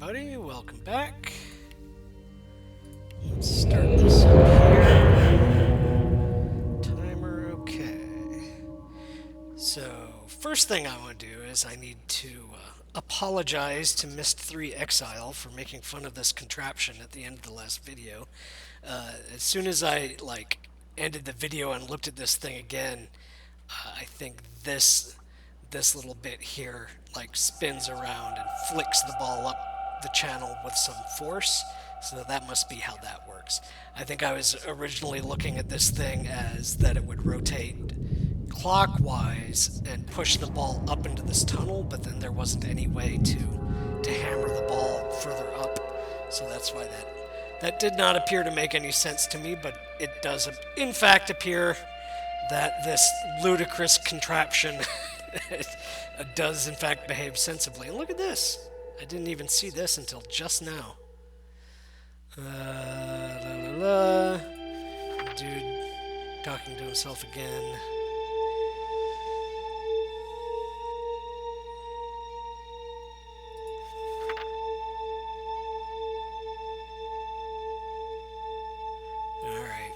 everybody, welcome back. Let's start this up here. Timer, okay. So, first thing I want to do is I need to apologize to Myst 3 Exile for making fun of this contraption at the end of the last video. As soon as I ended the video and looked at this thing again, I think this little bit here spins around and flicks the ball up the channel with some force, so that must be how that works. I think I was originally looking at this thing as that it would rotate clockwise and push the ball up into this tunnel, but then there wasn't any way to hammer the ball further up, so that's why that did not appear to make any sense to me. But it does in fact appear that this ludicrous contraption does in fact behave sensibly. And look at this. I didn't even see this until just now. Dude talking to himself again. Alright.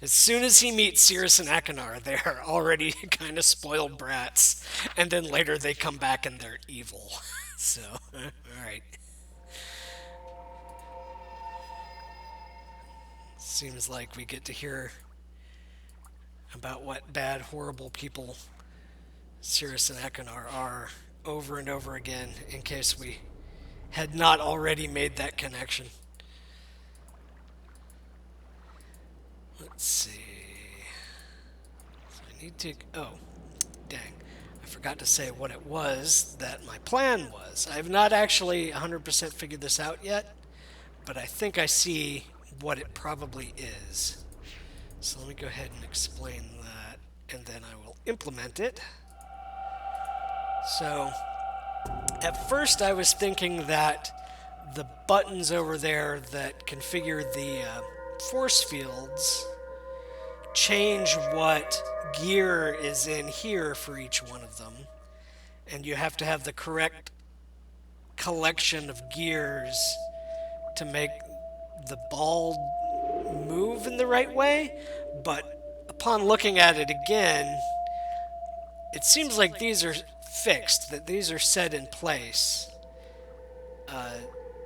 As soon as he meets Cirrus and Akinar, they are already kind of spoiled brats, and then later they come back and they're evil. So, alright. Seems like we get to hear about what bad, horrible people Cirrus and Akinar are over and over again, in case we had not already made that connection. Let's see. So I need to... Oh, dang. I forgot to say what it was that my plan was. I have not actually 100% figured this out yet, but I think I see what it probably is. So let me go ahead and explain that, and then I will implement it. So, at first I was thinking that the buttons over there that configure the force fields change what gear is in here for each one of them, and you have to have the correct collection of gears to make the ball move in the right way. But upon looking at it again, it seems like these are fixed, that these are set in place.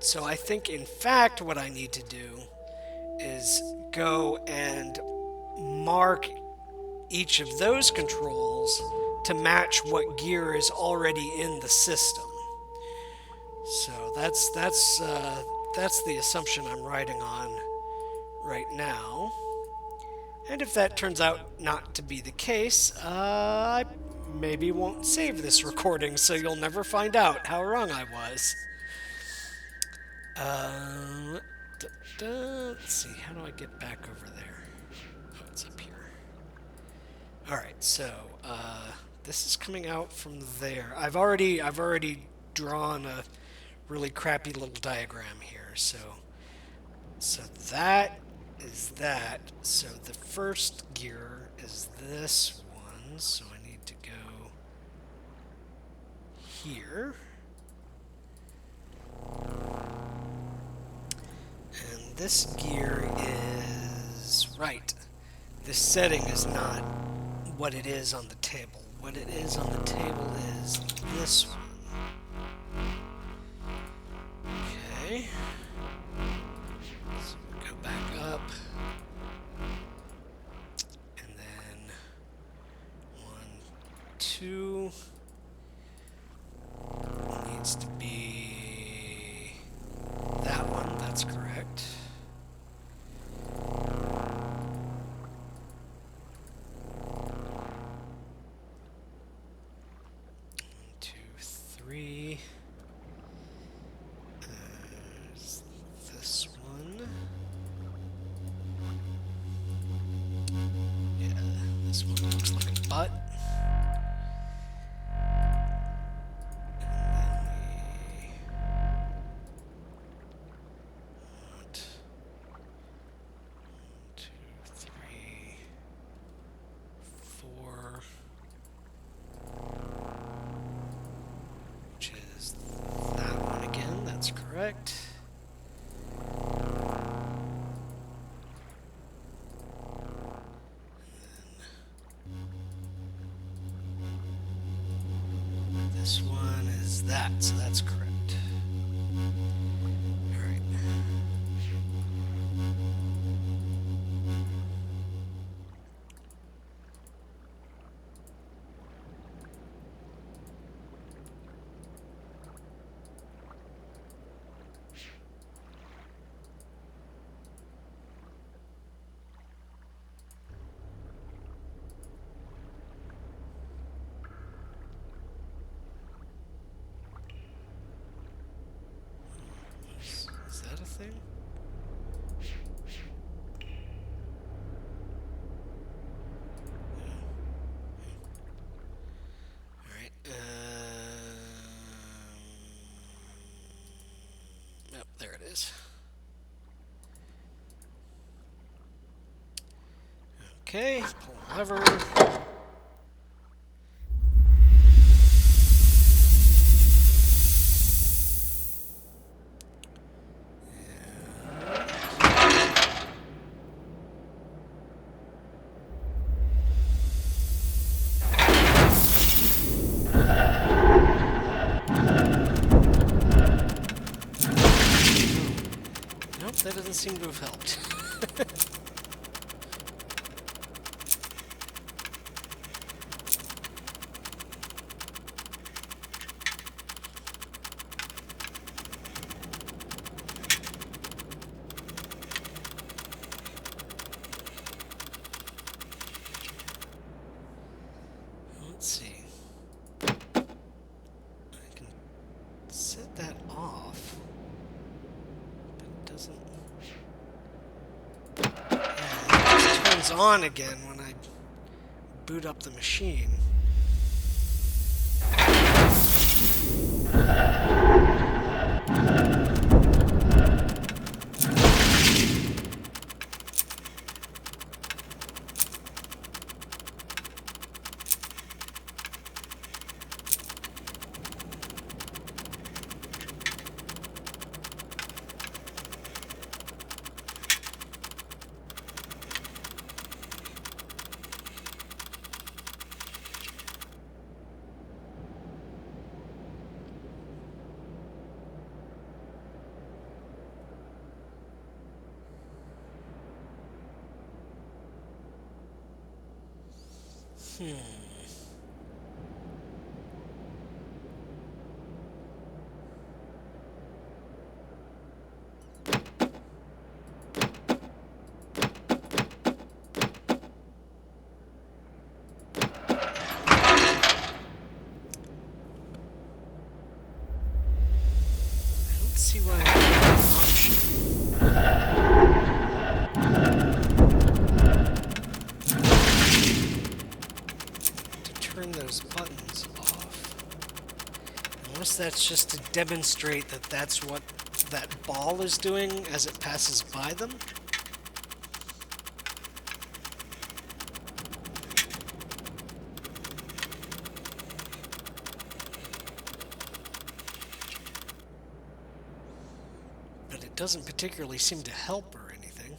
So I think in fact what I need to do is go and mark each of those controls to match what gear is already in the system. So that's the assumption I'm writing on right now. And if that turns out not to be the case, I maybe won't save this recording, so you'll never find out how wrong I was. Let's see, how do I get back over there? Oh, it's up here. Alright, so this is coming out from there. I've already drawn a really crappy little diagram here, so that is that. So the first gear is this one, so I need to go here. And this gear is right. This setting is not what it is on the table. What it is on the table is this one. Okay. So we'll go back up. And then 1, 2 needs to be that one. That's correct. 2, 3. This one. Yeah, this one looks like a butt. And then we want 1, 2, select. This one is that, so that's correct. Alright. Is that a thing? Alright. Yep, there it is. Okay, pull the lever. Nope, that doesn't seem to have helped. Let's see. I can set that off, but it doesn't. Yeah, it just turns on again when I boot up the machine. See why I have an option to turn those buttons off. Unless that's just to demonstrate that that's what that ball is doing as it passes by them. Doesn't particularly seem to help or anything.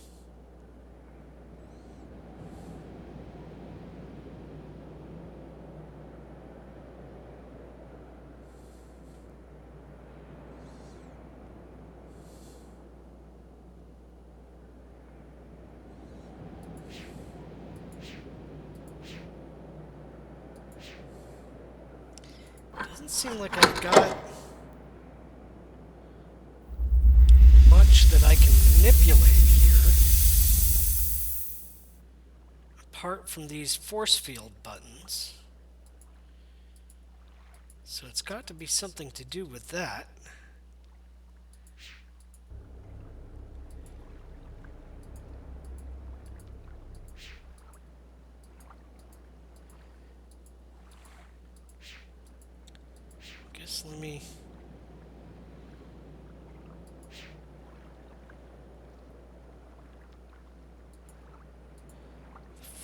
Doesn't seem like I've got that I can manipulate here, apart from these force field buttons. So it's got to be something to do with that. I guess let me...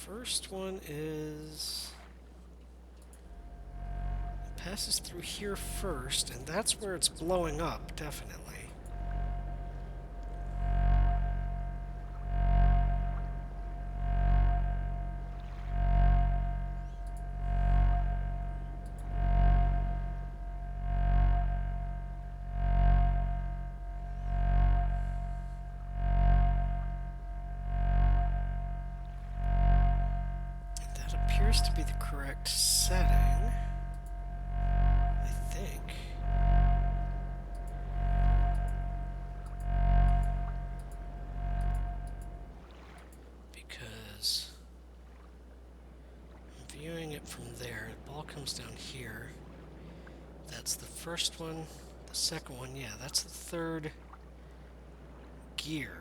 First one is it passes through here first, and that's where it's blowing up, definitely. appears to be the correct setting, I think. Because I'm viewing it from there. The ball comes down here. That's the first one. The second one, yeah, that's the third gear.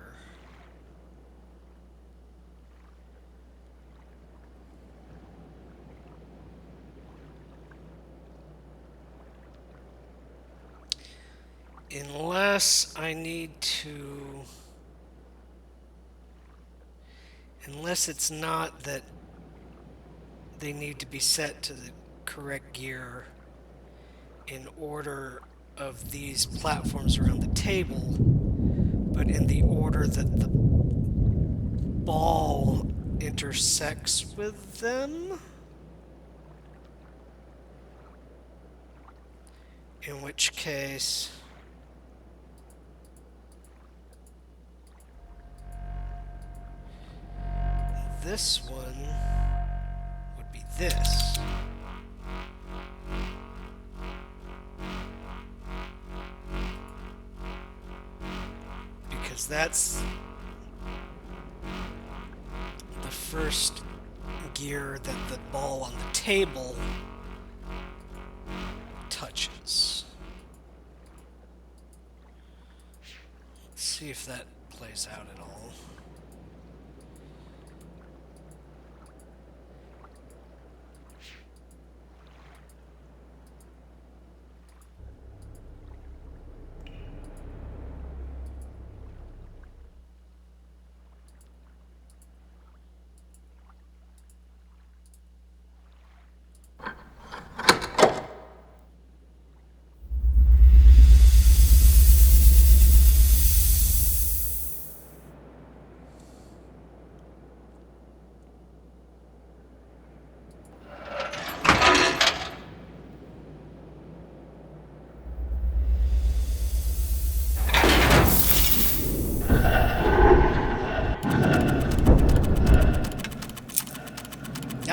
Unless I need to... Unless it's not that they need to be set to the correct gear in order of these platforms around the table, but in the order that the ball intersects with them. In which case... this one would be this. Because that's the first gear that the ball on the table touches. Let's see if that plays out at all.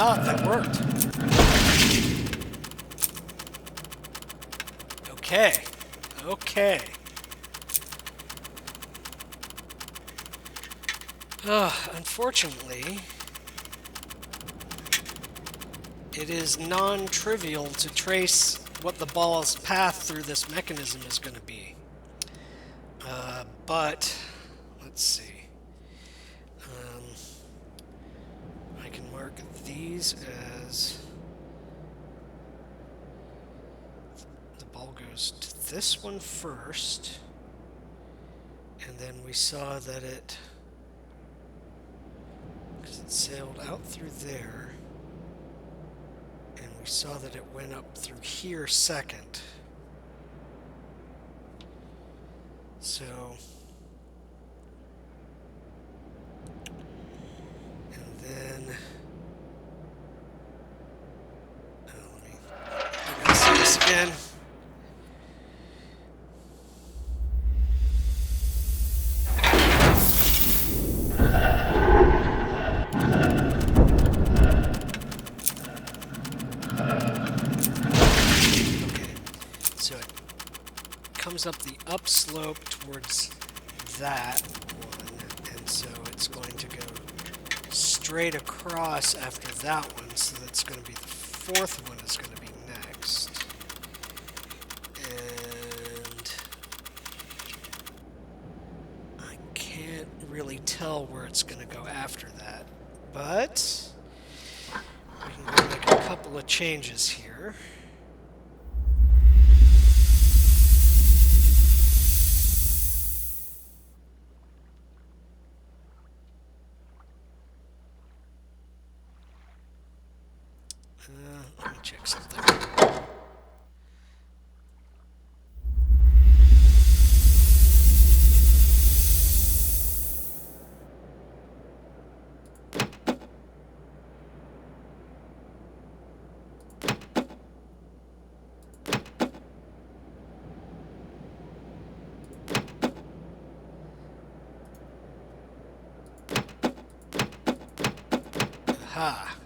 Ah, that worked. Okay. Okay. Unfortunately, it is non-trivial to trace what the ball's path through this mechanism is going to be. But, let's see. I can mark these as... the ball goes to this one first, and then we saw that it... because it sailed out through there, and we saw that it went up through here second. So, and then, I gotta see this again. Up the upslope towards that one, and so it's going to go straight across after that one, so that's going to be the fourth one is going to be next. And I can't really tell where it's going to go after that, but we can go make a couple of changes here. Let me check something. Aha.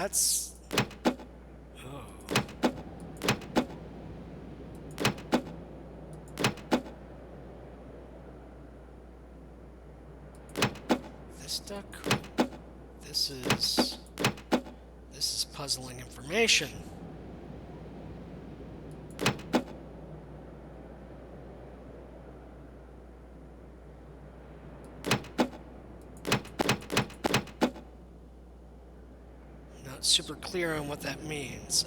that's... Oh. This duck... This is puzzling information. Not super clear on what that means.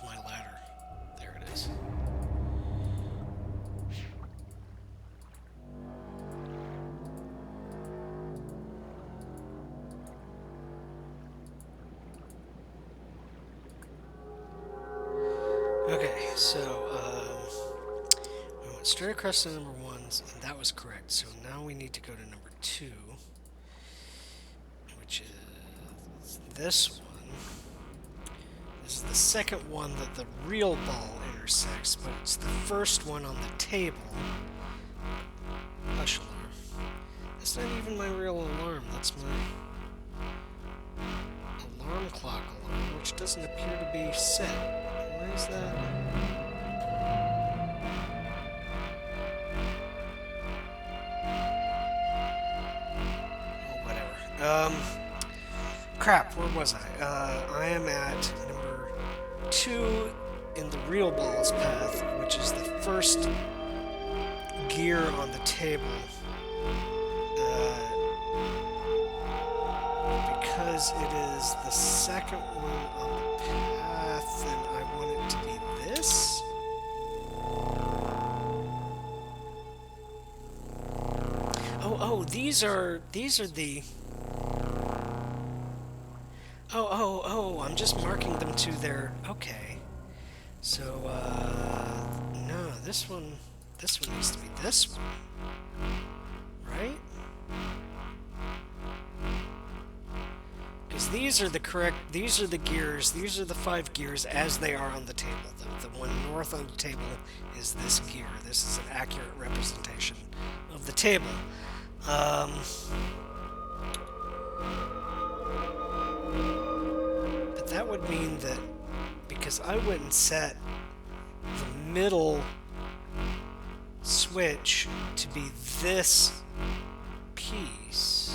My ladder. There it is. Okay, so we went straight across to number 1, and that was correct. So now we need to go to number 2, which is this one. This is the second one that the real ball intersects, but it's the first one on the table. Hush alarm. That's not even my real alarm. That's my alarm clock alarm, which doesn't appear to be set. Why is that? Oh, whatever. Crap, where was I? I am at number 2 in the real ball's path, which is the first gear on the table. Because it is the second one on the path, and I want it to be this. Oh, these are the... Oh, I'm just marking them to their... Okay. So, no, this one needs to be this one. Right? Because these are the gears, these are the 5 gears as they are on the table. The one north on the table is this gear. This is an accurate representation of the table. But that would mean that because I went and set the middle switch to be this piece,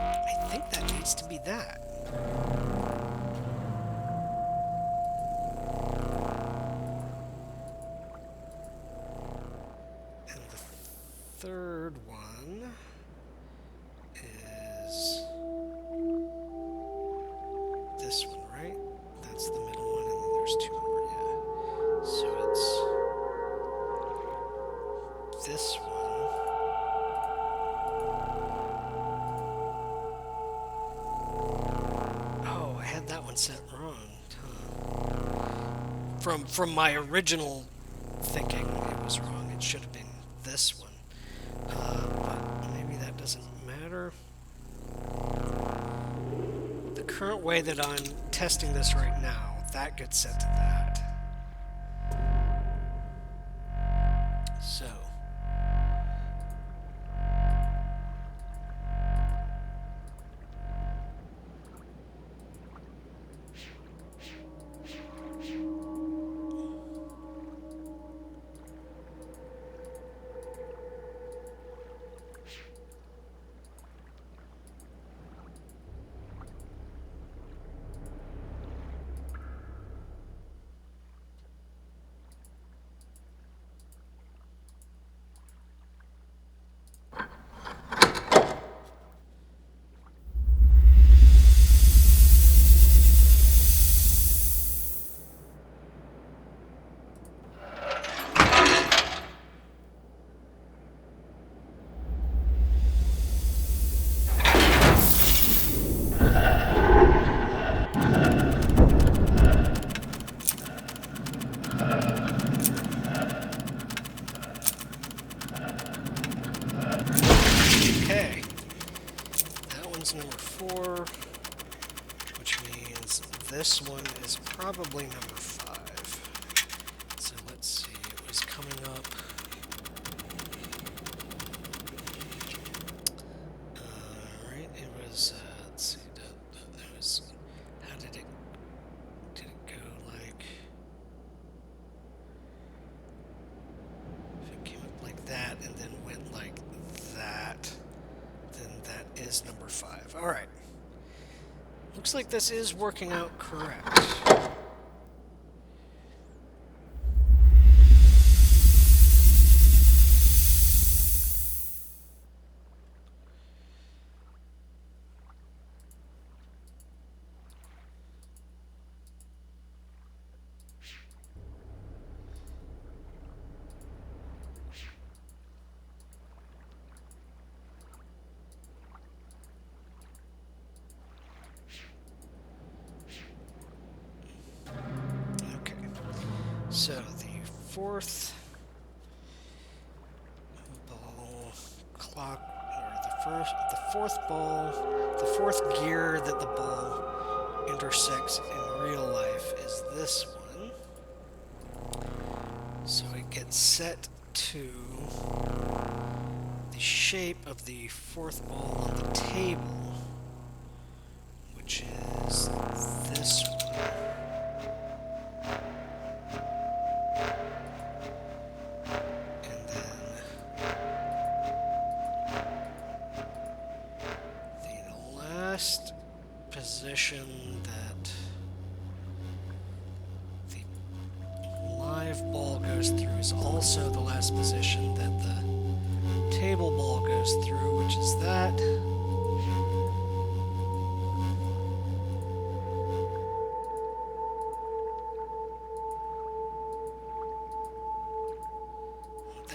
I think that needs to be that. And the third one is this one, right? That's the middle one, and then there's 2 more, yeah. So it's this one. Oh, I had that one set wrong. From my original thinking, it was wrong. It should have been this one. But maybe that doesn't matter. The current way that I'm testing this right now, that gets set to that. So. this one is probably number 5. So let's see, it was coming up. Right, it was, let's see, that was, how did it go like, if it came up like that and then went like that, then that is number 5. All right. Looks like this is working out correct. So the fourth ball clock, or the fourth ball, the fourth gear that the ball intersects in real life is this one. So it gets set to the shape of the fourth ball on the table, which is this one. Position that the live ball goes through is also the last position that the table ball goes through, which is that.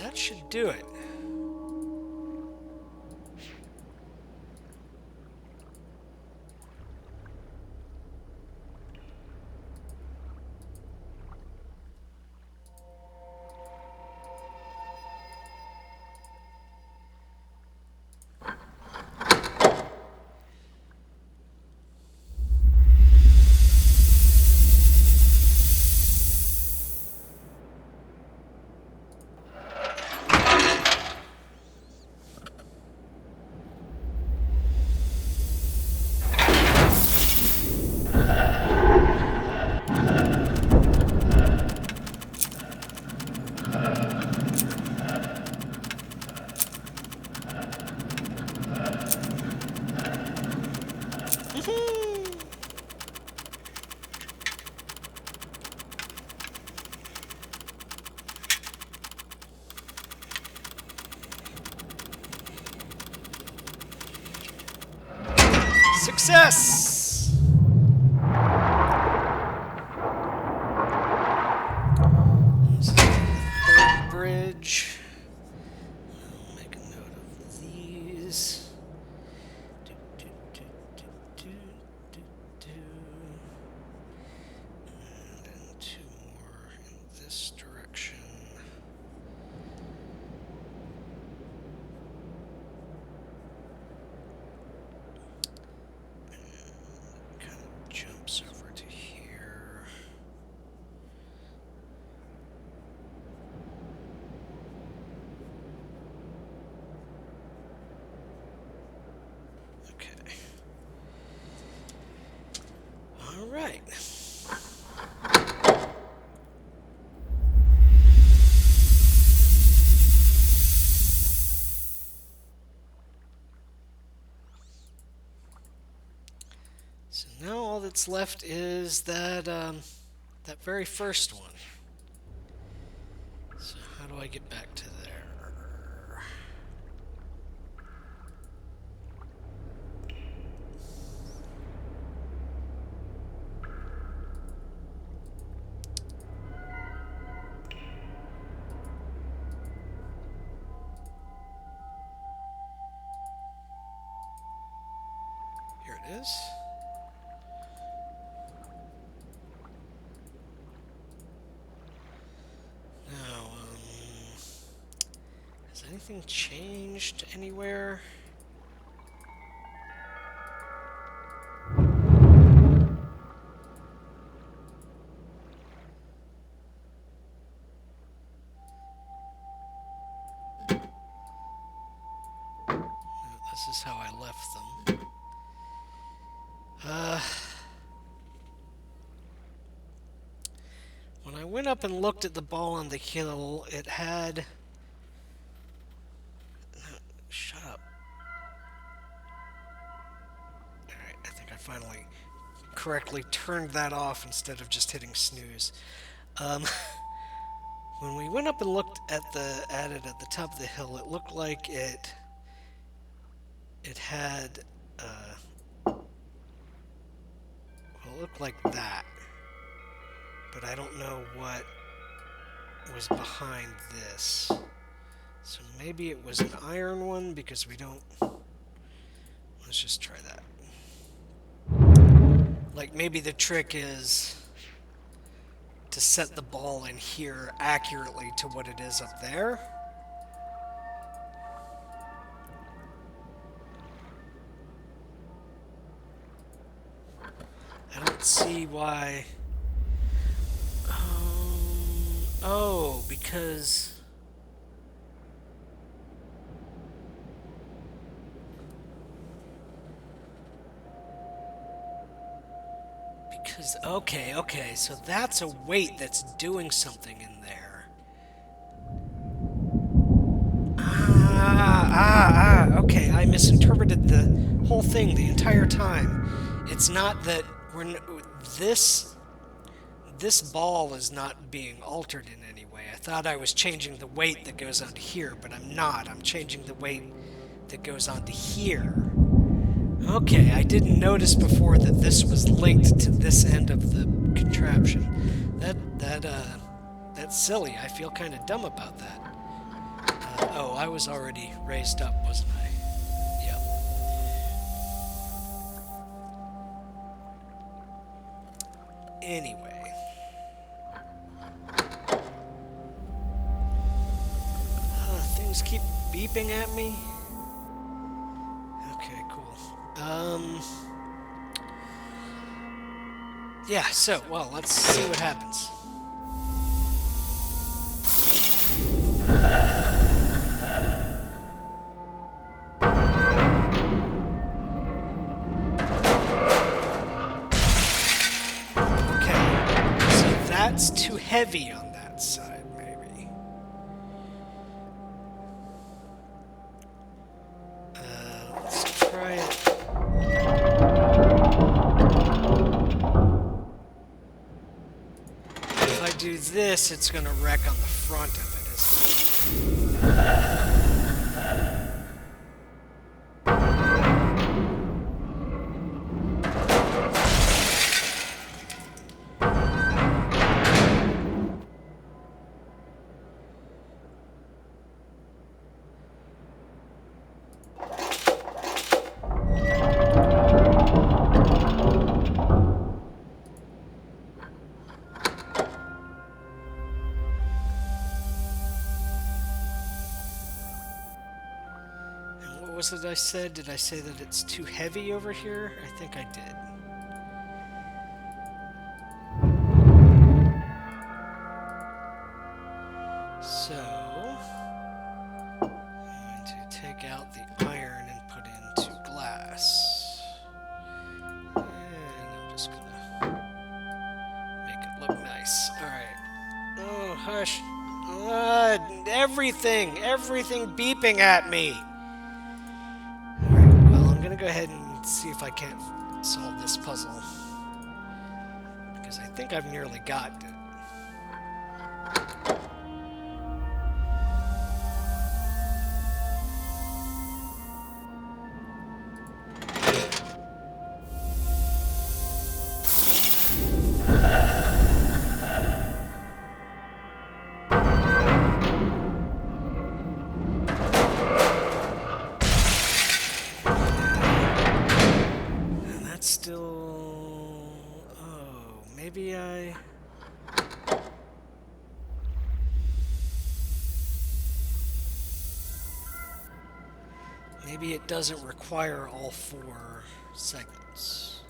That should do it. Success! This is the third bridge. I'll make a note of these. And then 2 more in this direction. Jumps over to here. Okay. All right. So now all that's left is that that very first one. So how do I get back to there? Here it is. Now, has anything changed anywhere? This is how I left them. When I went up and looked at the ball on the hill, it had... Shut up. Alright, I think I finally correctly turned that off instead of just hitting snooze. When we went up and looked at it at the top of the hill, it looked like it had well, it looked like that, but I don't know what was behind this. So maybe it was an iron one, because we don't... Let's just try that. Like, maybe the trick is to set the ball in here accurately to what it is up there. I don't see why... Oh, because... Okay, so that's a weight that's doing something in there. Okay, I misinterpreted the whole thing the entire time. It's not that this ball is not being altered in any way. I thought I was changing the weight that goes onto here, but I'm not. I'm changing the weight that goes onto here. Okay, I didn't notice before that this was linked to this end of the contraption. That's silly. I feel kind of dumb about that. Oh, I was already raised up, wasn't I? Yep. Anyway. Things keep beeping at me. Yeah, so, well, let's see what happens. Okay, so that's too heavy on that side, maybe. Let's try it. Do this, it's going to wreck on the front of it, isn't it? What was it I said? Did I say that it's too heavy over here? I think I did. So, I'm going to take out the iron and put into glass. And I'm just going to make it look nice. Alright. Oh, hush. Everything beeping at me. I'm going to go ahead and see if I can't solve this puzzle, because I think I've nearly got it. Maybe it doesn't require all 4 segments.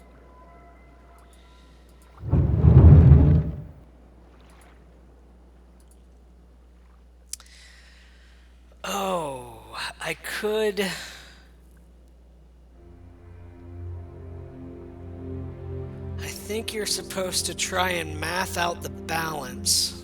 Oh, I could think you're supposed to try and math out the balance.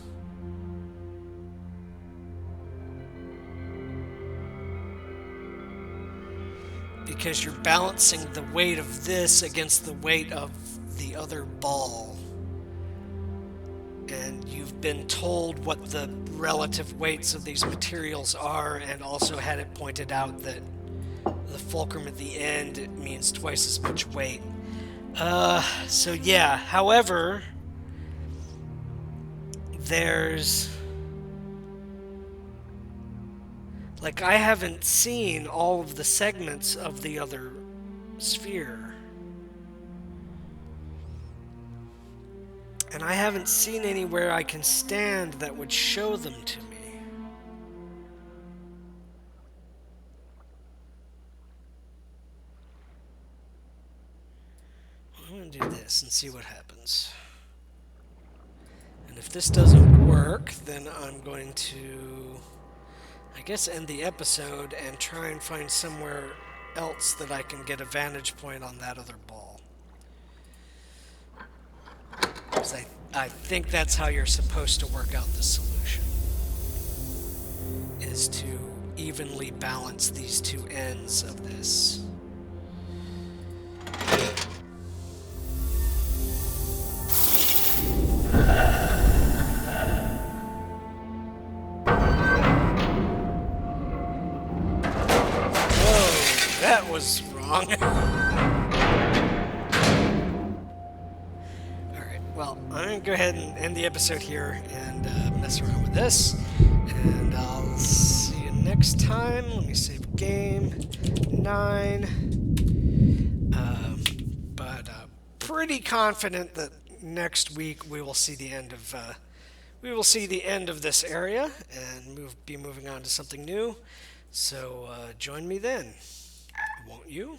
Because you're balancing the weight of this against the weight of the other ball. And you've been told what the relative weights of these materials are, and also had it pointed out that the fulcrum at the end means twice as much weight. So yeah, however, there's... Like, I haven't seen all of the segments of the other sphere. And I haven't seen anywhere I can stand that would show them to me. I'm going to do this and see what happens. And if this doesn't work, then I'm going to, I guess, end the episode and try and find somewhere else that I can get a vantage point on that other ball. Because I think that's how you're supposed to work out the solution, is to evenly balance these two ends of this. Whoa, that was wrong. Well, I'm going to go ahead and end the episode here and mess around with this. And I'll see you next time. Let me save game 9. But pretty confident that next week we will see the end of this area and be moving on to something new. So join me then, won't you?